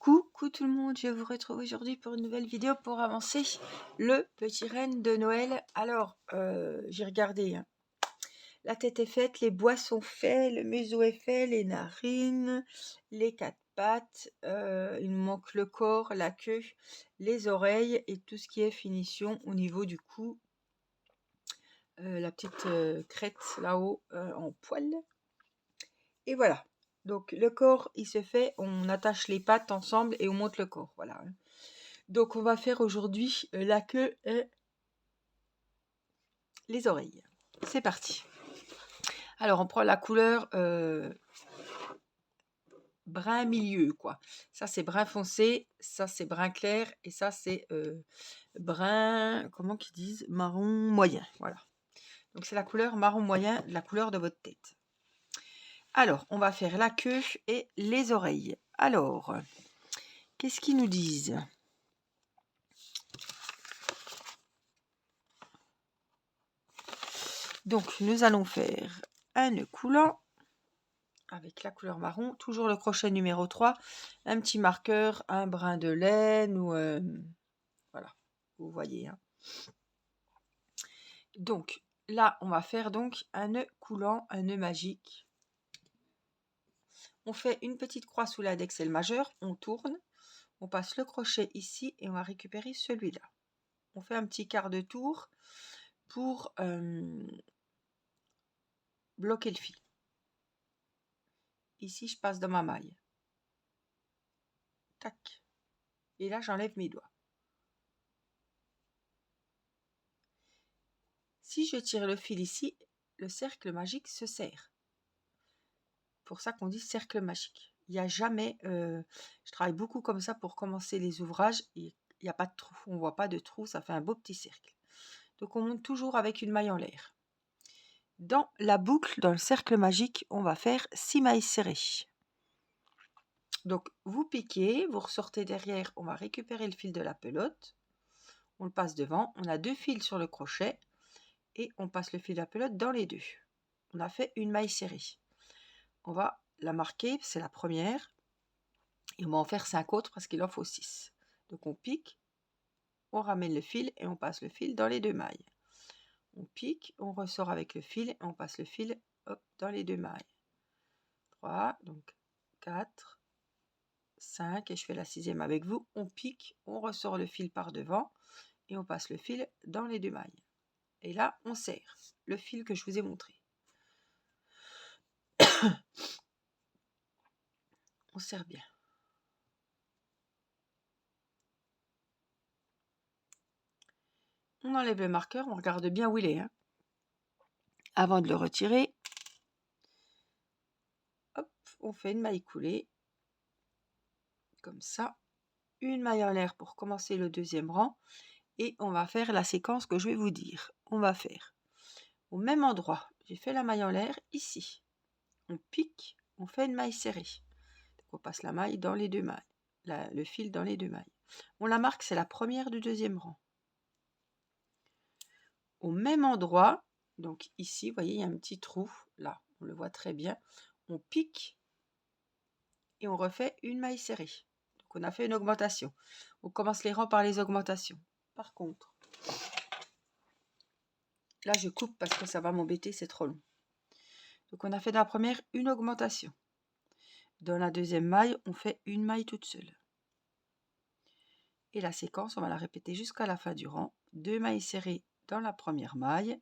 Coucou tout le monde, je vous retrouve aujourd'hui pour une nouvelle vidéo pour avancer le petit renne de Noël. Alors, j'ai regardé, hein. La tête est faite, les bois sont faits, le museau est fait, les narines, les quatre pattes, il me manque le corps, la queue, les oreilles et tout ce qui est finition au niveau du cou. La petite crête là-haut en poil. Et voilà. Donc le corps, il se fait, on attache les pattes ensemble et on monte le corps. Voilà. Donc on va faire aujourd'hui la queue et les oreilles. C'est parti. Alors on prend la couleur brun milieu, quoi. Ça c'est brun foncé, ça c'est brun clair et ça c'est brun, comment qu'ils disent, marron moyen. Voilà. Donc c'est la couleur marron moyen, la couleur de votre tête. Alors on va faire la queue et les oreilles. Alors, qu'est-ce qu'ils nous disent ? Donc nous allons faire un nœud coulant avec la couleur marron, toujours le crochet numéro 3, un petit marqueur, un brin de laine ou voilà, vous voyez, hein. Donc là on va faire donc un nœud coulant, un nœud magique. On fait une petite croix sous l'index et le majeur, on tourne, on passe le crochet ici et on va récupérer celui-là. On fait un petit quart de tour pour bloquer le fil. Ici je passe dans ma maille. Tac. Et là j'enlève mes doigts. Si je tire le fil ici, le cercle magique se serre. Pour ça qu'on dit cercle magique. Il n'y a jamais, je travaille beaucoup comme ça pour commencer les ouvrages, et il n'y a pas de trou, on ne voit pas de trou, ça fait un beau petit cercle. Donc on monte toujours avec une maille en l'air. Dans la boucle, dans le cercle magique, on va faire 6 mailles serrées. Donc vous piquez, vous ressortez derrière, on va récupérer le fil de la pelote, on le passe devant, on a 2 fils sur le crochet, et on passe le fil de la pelote dans les deux. On a fait une maille serrée. On va la marquer, c'est la première, et on va en faire 5 autres parce qu'il en faut 6. Donc on pique, on ramène le fil et on passe le fil dans les 2 mailles. On pique, on ressort avec le fil et on passe le fil dans les 2 mailles. 3, donc 4, 5, et je fais la 6e avec vous. On pique, on ressort le fil par devant et on passe le fil dans les 2 mailles. Et là, on serre le fil que je vous ai montré. On serre bien. On enlève le marqueur, on regarde bien où il est, hein. Avant de le retirer, hop, on fait une maille coulée, comme ça, une maille en l'air pour commencer le 2e rang, et on va faire la séquence que je vais vous dire. On va faire au même endroit, j'ai fait la maille en l'air ici, on pique, on fait une maille serrée, donc on passe la maille dans les 2 mailles, le fil dans les 2 mailles. On la marque, c'est la première du 2e rang. Au même endroit, donc ici, vous voyez, il y a un petit trou, là, on le voit très bien, on pique et on refait une maille serrée. Donc on a fait une augmentation. On commence les rangs par les augmentations. Par contre, là je coupe parce que ça va m'embêter, c'est trop long. Donc on a fait dans la première une augmentation. Dans la 2e maille, on fait une maille toute seule. Et la séquence, on va la répéter jusqu'à la fin du rang. 2 mailles serrées dans la première maille,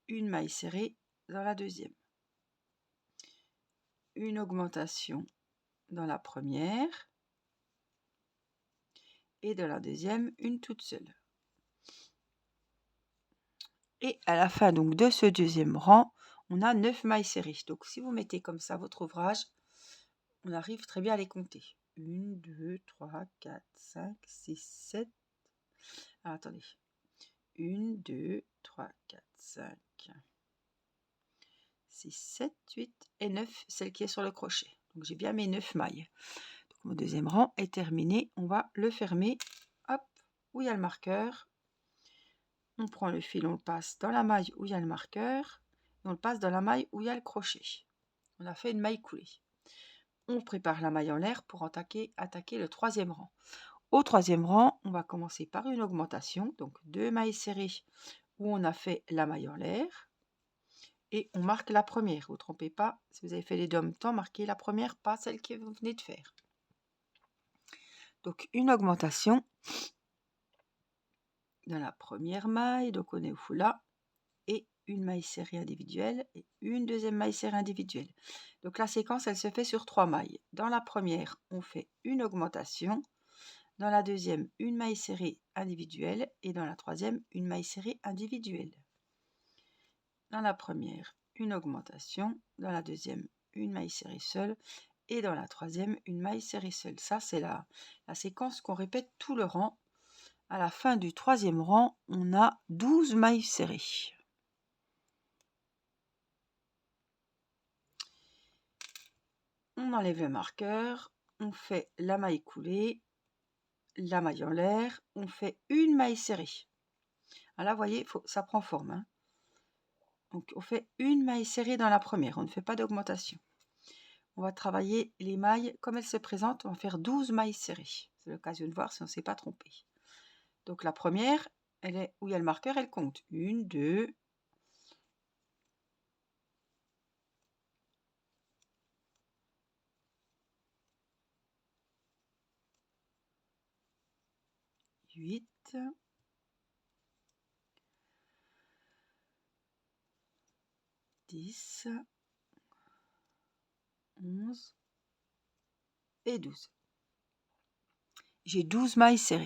une maille serrée dans la 2e. Une augmentation dans la première et dans la 2e, une toute seule. Et à la fin donc de ce 2e rang, on a 9 mailles serrées. Donc si vous mettez comme ça votre ouvrage, on arrive très bien à les compter. 1, 2, 3, 4, 5, 6, 7. Alors attendez. 1, 2, 3, 4, 5, 6, 7, 8 et 9, celle qui est sur le crochet. Donc j'ai bien mes 9 mailles. Donc mon 2e rang est terminé. On va le fermer. Hop, où il y a le marqueur. On prend le fil, on le passe dans la maille où il y a le marqueur. Et on le passe dans la maille où il y a le crochet. On a fait une maille coulée. on prépare la maille en l'air pour attaquer le troisième rang. Au troisième rang, on va commencer par une augmentation, donc 2 mailles serrées où on a fait la maille en l'air et on marque la première. Vous ne trompez pas, si vous avez fait les deux en même temps, marquez la première, pas celle que vous venez de faire. Donc une augmentation dans la première maille, donc on est au foulard, et une maille serrée individuelle et une deuxième maille serrée individuelle. Donc la séquence, elle se fait sur 3 mailles. Dans la première, on fait une augmentation. Dans la deuxième, une maille serrée individuelle et dans la troisième, une maille serrée individuelle. Dans la première, une augmentation. Dans la deuxième, une maille serrée seule et dans la troisième, une maille serrée seule. Ça, c'est la séquence qu'on répète tout le rang. À la fin du troisième rang, on a 12 mailles serrées. On enlève le marqueur, on fait la maille coulée, la maille en l'air, on fait une maille serrée. Alors là, vous voyez, ça prend forme. Hein. Donc, on fait une maille serrée dans la première, on ne fait pas d'augmentation. On va travailler les mailles comme elles se présentent, on va faire 12 mailles serrées. C'est l'occasion de voir si on ne s'est pas trompé. Donc, la première, elle est où il y a le marqueur, elle compte. 1, 2, 8, 10, 11 et 12. J'ai 12 mailles serrées.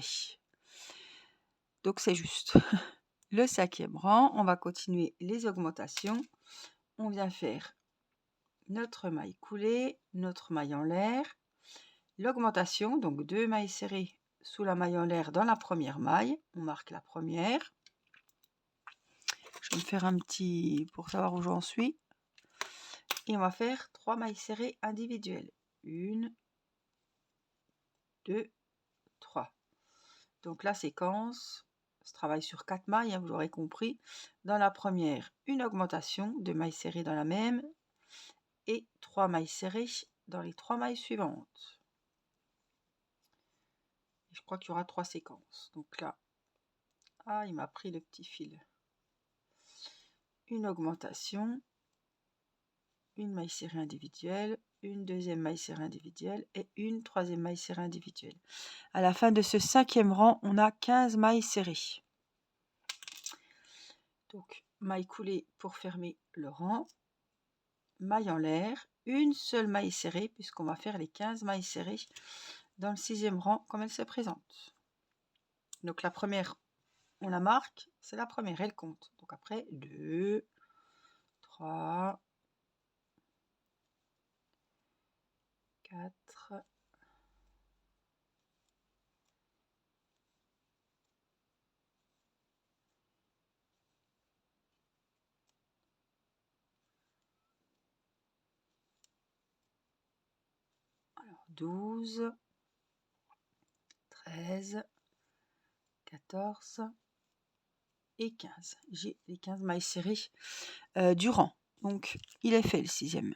Donc c'est juste. Le cinquième rang, on va continuer les augmentations. On vient faire notre maille coulée, notre maille en l'air, l'augmentation, donc 2 mailles serrées sous la maille en l'air dans la première maille. On marque la première. Je vais me faire un petit pour savoir où j'en suis. Et on va faire 3 mailles serrées individuelles. 1, 2, 3. Donc la séquence se travaille sur 4 mailles, hein, vous l'aurez compris. Dans la première, une augmentation, 2 mailles serrées dans la même et 3 mailles serrées dans les 3 mailles suivantes. Et je crois qu'il y aura 3 séquences. Donc là, il m'a pris le petit fil. Une augmentation, une maille serrée individuelle, une deuxième maille serrée individuelle et une troisième maille serrée individuelle. À la fin de ce cinquième rang, on a 15 mailles serrées. Donc, maille coulée pour fermer le rang, maille en l'air, une seule maille serrée, puisqu'on va faire les 15 mailles serrées dans le sixième rang comme elle se présente. Donc la première, on la marque, c'est la première, elle compte. Donc après, 2, 3, 4, 12, 13, 14 et 15. J'ai les 15 mailles serrées du rang. Donc, il est fait le sixième.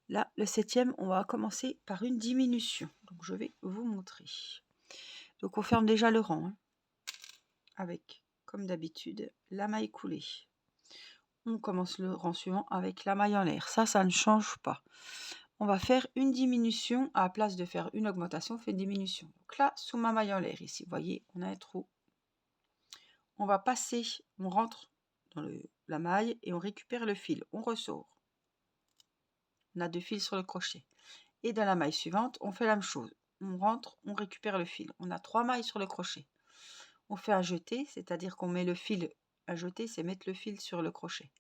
Là, le septième, on va commencer par une diminution. Donc, je vais vous montrer. Donc, on ferme déjà le rang. Hein, avec, comme d'habitude, la maille coulée. On commence le rang suivant avec la maille en l'air. Ça ne change pas. On va faire une diminution. À la place de faire une augmentation, on fait une diminution. Donc là, sous ma maille en l'air, ici, vous voyez, on a un trou. On va passer, on rentre dans la maille et on récupère le fil. On ressort. On a 2 fils sur le crochet. Et dans la maille suivante, on fait la même chose. On rentre, on récupère le fil. On a 3 mailles sur le crochet. On fait un jeté, c'est-à-dire qu'on met le fil. Un jeté, c'est mettre le fil sur le crochet.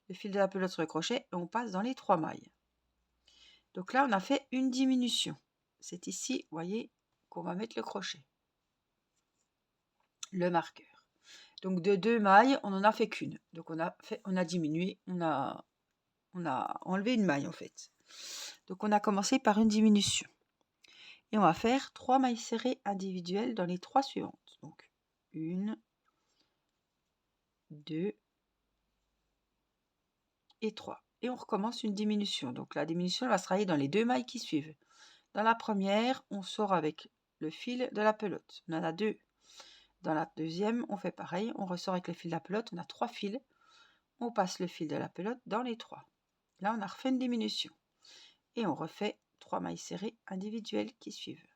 Le fil de la pelote sur le crochet et on passe dans les 3 mailles. Donc là, on a fait une diminution. C'est ici, vous voyez, qu'on va mettre le crochet. Le marqueur. Donc de 2 mailles, on n'en a fait qu'une. Donc on a diminué, on a enlevé une maille en fait. Donc on a commencé par une diminution. Et on va faire 3 mailles serrées individuelles dans les 3 suivantes. Donc 1, 2 et 3. et on recommence une diminution. Donc la diminution elle va se travailler dans les 2 mailles qui suivent. Dans la première, on sort avec le fil de la pelote. On en a 2. Dans la deuxième, on fait pareil. On ressort avec le fil de la pelote. On a 3 fils. On passe le fil de la pelote dans les 3. Là, on a refait une diminution. Et on refait 3 mailles serrées individuelles qui suivent.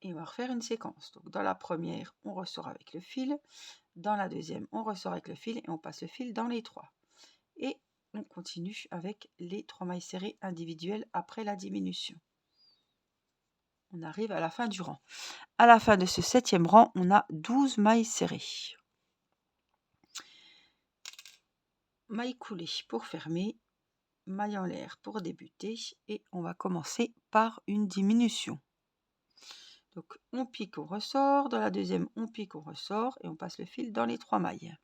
Et on va refaire une séquence. Donc dans la première, on ressort avec le fil. Dans la deuxième, on ressort avec le fil et on passe le fil dans les 3. Et on continue avec les 3 mailles serrées individuelles après la diminution. On arrive à la fin du rang. À la fin de ce 7e rang, on a 12 mailles serrées. Maille coulée pour fermer, maille en l'air pour débuter et on va commencer par une diminution. Donc on pique, on ressort, dans la deuxième on pique, on ressort et on passe le fil dans les 3 mailles.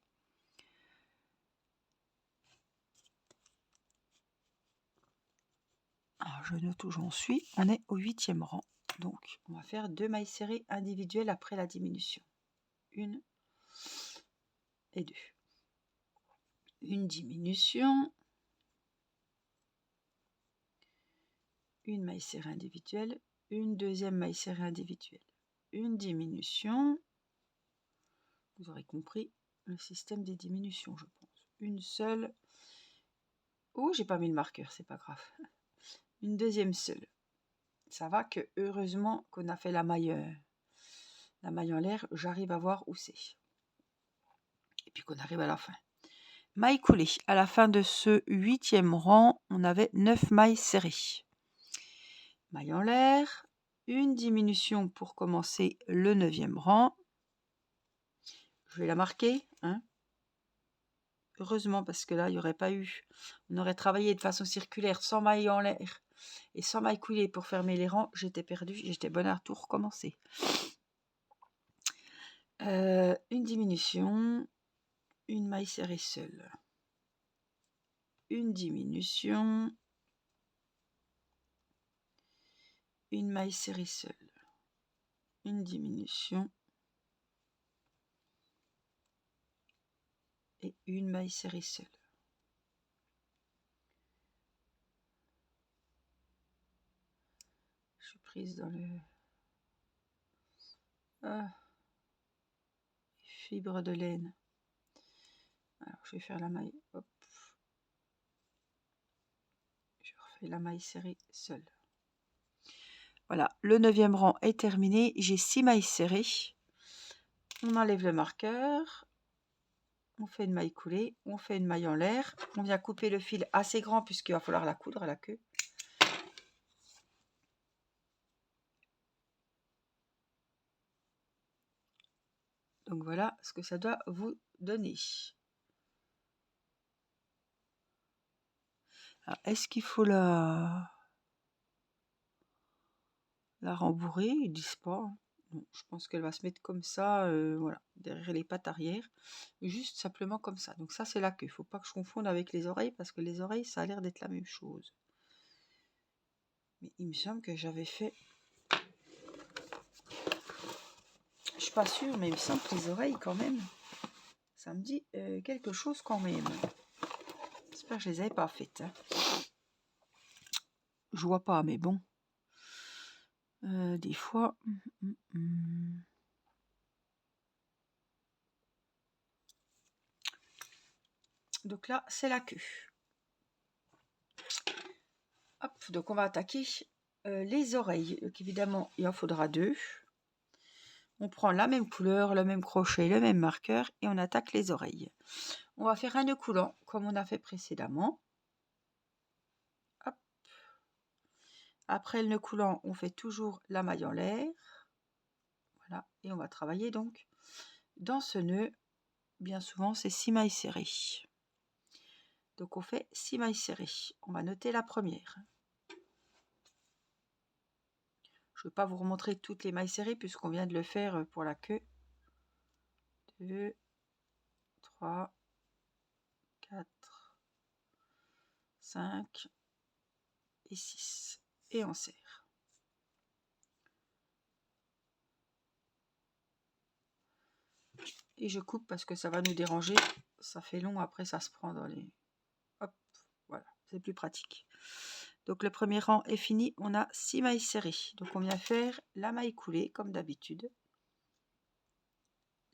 Alors je note où j'en suis, on est au 8e rang, donc on va faire 2 mailles serrées individuelles après la diminution. 1 et 2. Une diminution, une maille serrée individuelle, une deuxième maille serrée individuelle, une diminution. Vous aurez compris le système des diminutions, je pense. Une seule. Oh, j'ai pas mis le marqueur, c'est pas grave. Une deuxième seule. Ça va que heureusement qu'on a fait la maille en l'air, j'arrive à voir où c'est. Et puis qu'on arrive à la fin. Maille coulée. À la fin de ce 8e rang, on avait 9 mailles serrées. Maille en l'air, une diminution pour commencer le 9e rang. Je vais la marquer, hein. Heureusement, parce que là, il n'y aurait pas eu. On aurait travaillé de façon circulaire, sans maille en l'air et sans maille coulée pour fermer les rangs. J'étais perdue, j'étais bonne à tout recommencer. Une diminution, une maille serrée seule. Une diminution, une maille serrée seule. Une diminution et une maille serrée seule. Je suis prise dans le fibre de laine. Alors je vais faire la maille. Hop. Je refais la maille serrée seule. Voilà, le 9e rang est terminé. J'ai 6 mailles serrées. On enlève le marqueur. On fait une maille coulée. On fait une maille en l'air. On vient couper le fil assez grand puisqu'il va falloir la coudre à la queue. Donc voilà ce que ça doit vous donner. Est-ce qu'il faut la rembourrer? Ils disent pas. Non, je pense qu'elle va se mettre comme ça, voilà, derrière les pattes arrière, juste simplement comme ça. Donc ça c'est la queue. Il ne faut pas que je confonde avec les oreilles parce que les oreilles ça a l'air d'être la même chose. Mais il me semble que j'avais fait. Je suis pas sûre, mais il me semble que les oreilles quand même. Ça me dit quelque chose quand même. J'espère que je les avais pas faites. Hein. Je vois pas, mais bon. Des fois. Donc là, c'est la queue. Hop, donc on va attaquer les oreilles. Donc évidemment, il en faudra 2. On prend la même couleur, le même crochet, le même marqueur et on attaque les oreilles. On va faire un nœud coulant comme on a fait précédemment. Hop. Après le nœud coulant, on fait toujours la maille en l'air. Voilà, et on va travailler donc dans ce nœud. Bien souvent, c'est 6 mailles serrées. Donc on fait 6 mailles serrées. On va noter la première. Je ne vais pas vous remontrer toutes les mailles serrées puisqu'on vient de le faire pour la queue. 2, 3, 4, 5 et 6. Et on serre. Et je coupe parce que ça va nous déranger ça fait long, après ça se prend dans les... Hop, voilà, c'est plus pratique. Donc le premier rang est fini, on a 6 mailles serrées. Donc on vient faire la maille coulée comme d'habitude,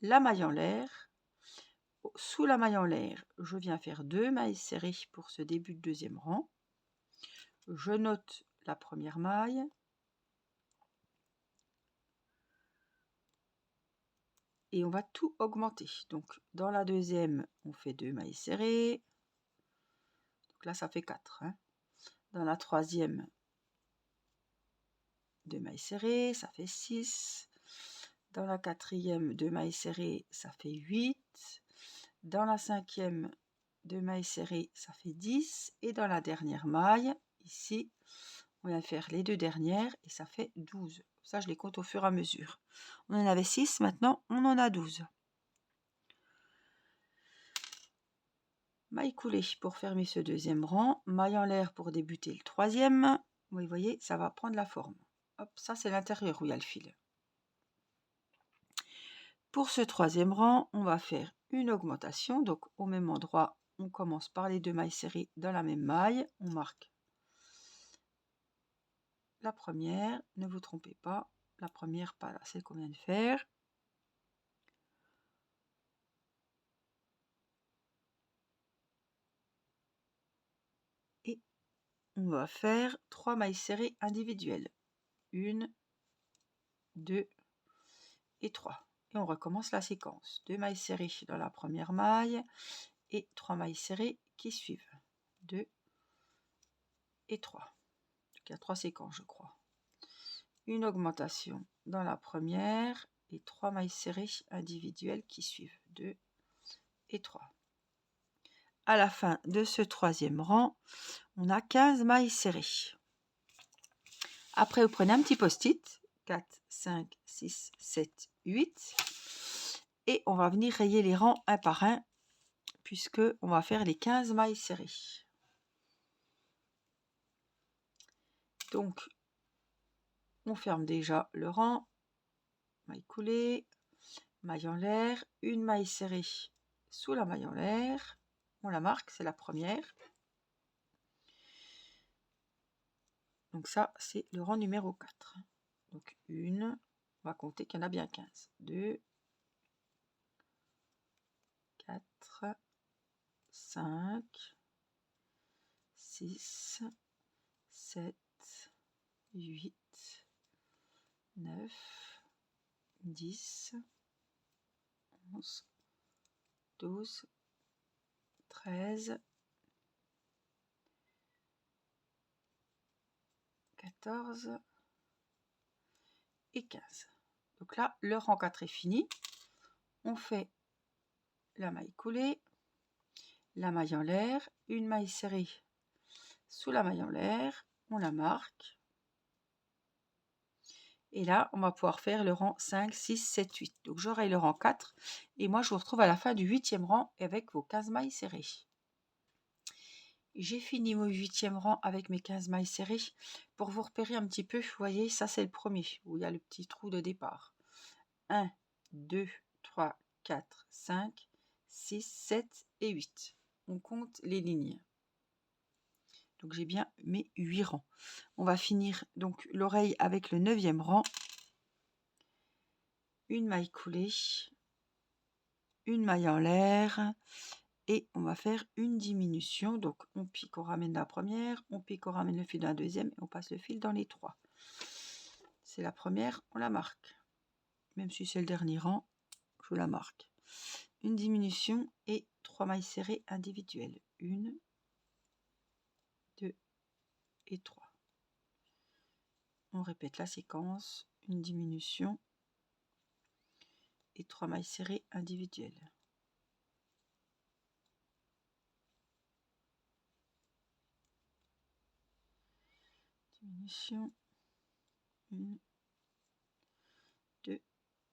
la maille en l'air. Sous la maille en l'air, je viens faire 2 mailles serrées pour ce début de deuxième rang. Je note la première maille. Et on va tout augmenter. Donc dans la deuxième, on fait 2 mailles serrées. Donc là, ça fait 4. Hein. Dans la troisième, 2 mailles serrées, ça fait 6. Dans la quatrième, 2 mailles serrées, ça fait 8. Dans la cinquième, 2 mailles serrées, ça fait 10. Et dans la dernière maille, ici, on va faire les 2 dernières et ça fait 12. Ça, je les compte au fur et à mesure. On en avait 6, maintenant on en a 12. Maille coulée pour fermer ce deuxième rang, maille en l'air pour débuter le troisième. Vous voyez, ça va prendre la forme. Hop, ça c'est l'intérieur où il y a le fil. Pour ce troisième rang, on va faire une augmentation. Donc au même endroit, on commence par les 2 mailles serrées dans la même maille. On marque la première, ne vous trompez pas, la première, pas là, celle qu'on vient de faire. Et on va faire 3 mailles serrées individuelles. 1, 2 et 3. Et on recommence la séquence. 2 mailles serrées dans la première maille et 3 mailles serrées qui suivent. 2 et 3. Donc il y a 3 séquences, je crois. Une augmentation dans la première et 3 mailles serrées individuelles qui suivent. 2 et 3. À la fin de ce troisième rang, on a 15 mailles serrées. Après, vous prenez un petit post-it, 4, 5, 6, 7, 8, et on va venir rayer les rangs un par un, puisque on va faire les 15 mailles serrées. Donc, on ferme déjà le rang, maille coulée, maille en l'air, une maille serrée sous la maille en l'air, on la marque, c'est la première. Donc ça, c'est le rang numéro 4. Donc une, on va compter qu'il y en a bien 15. 2, 4, 5, 6, 7, 8, 9, 10, 11, 12, 13, 14 et 15. Donc là, le rang 4 est fini. On fait la maille coulée, la maille en l'air, une maille serrée sous la maille en l'air, on la marque. Et là, on va pouvoir faire le rang 5, 6, 7, 8. Donc j'aurai le rang 4. Et moi, je vous retrouve à la fin du 8e rang avec vos 15 mailles serrées. J'ai fini mon 8e rang avec mes 15 mailles serrées. Pour vous repérer un petit peu, vous voyez, ça c'est le premier, où il y a le petit trou de départ. 1, 2, 3, 4, 5, 6, 7 et 8. On compte les lignes. Donc j'ai bien mes 8 rangs. On va finir donc l'oreille avec le 9e rang. Une maille coulée, une maille en l'air et on va faire une diminution. Donc on pique, on ramène la première, on pique, on ramène le fil dans la deuxième et on passe le fil dans les 3. C'est la première, on la marque. Même si c'est le dernier rang, je la marque. Une diminution et 3 mailles serrées individuelles. 1, 2 et 3. On répète la séquence, une diminution et 3 mailles serrées individuelles. Diminution, 1, 2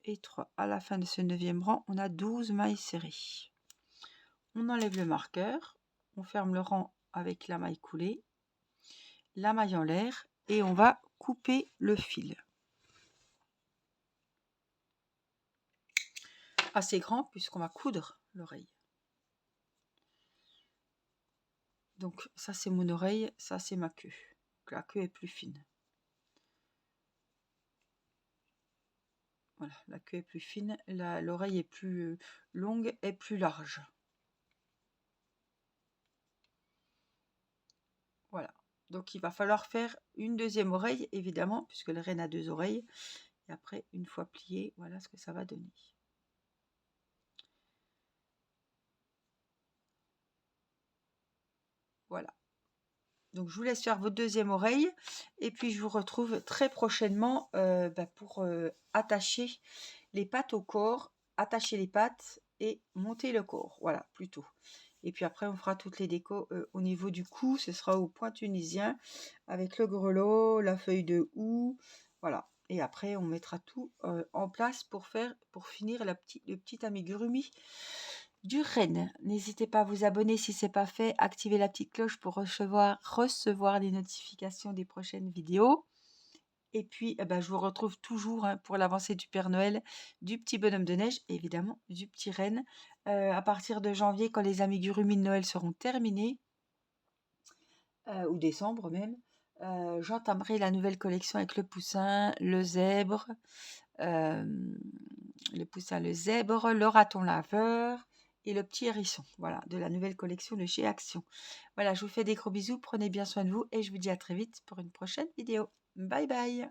et 3. À la fin de ce 9e rang, on a 12 mailles serrées. On enlève le marqueur, on ferme le rang avec la maille coulée, la maille en l'air et on va couper le fil. Assez grand puisqu'on va coudre l'oreille. Donc ça c'est mon oreille, ça c'est ma queue. Donc, la queue est plus fine. Voilà, la queue est plus fine, l'oreille est plus longue et plus large. Voilà. Donc il va falloir faire une deuxième oreille, évidemment, puisque le renne a 2 oreilles. Et après, une fois plié, voilà ce que ça va donner. Voilà. Donc je vous laisse faire votre deuxième oreille. Et puis je vous retrouve très prochainement pour attacher les pattes au corps, attacher les pattes et monter le corps. Voilà, plutôt. Et puis après, on fera toutes les décos au niveau du cou. Ce sera au point tunisien avec le grelot, la feuille de houx. Voilà. Et après, on mettra tout en place pour finir le petit amigurumi du renne. N'hésitez pas à vous abonner si ce n'est pas fait. Activez la petite cloche pour recevoir les notifications des prochaines vidéos. Et puis, je vous retrouve toujours pour l'avancée du Père Noël, du petit bonhomme de neige, et évidemment du petit renne. À partir de janvier, quand les amigurumis de Noël seront terminés, ou décembre même, j'entamerai la nouvelle collection avec le poussin, le zèbre, le raton laveur et le petit hérisson. Voilà, de la nouvelle collection de chez Action. Voilà, je vous fais des gros bisous, prenez bien soin de vous et je vous dis à très vite pour une prochaine vidéo. Bye bye!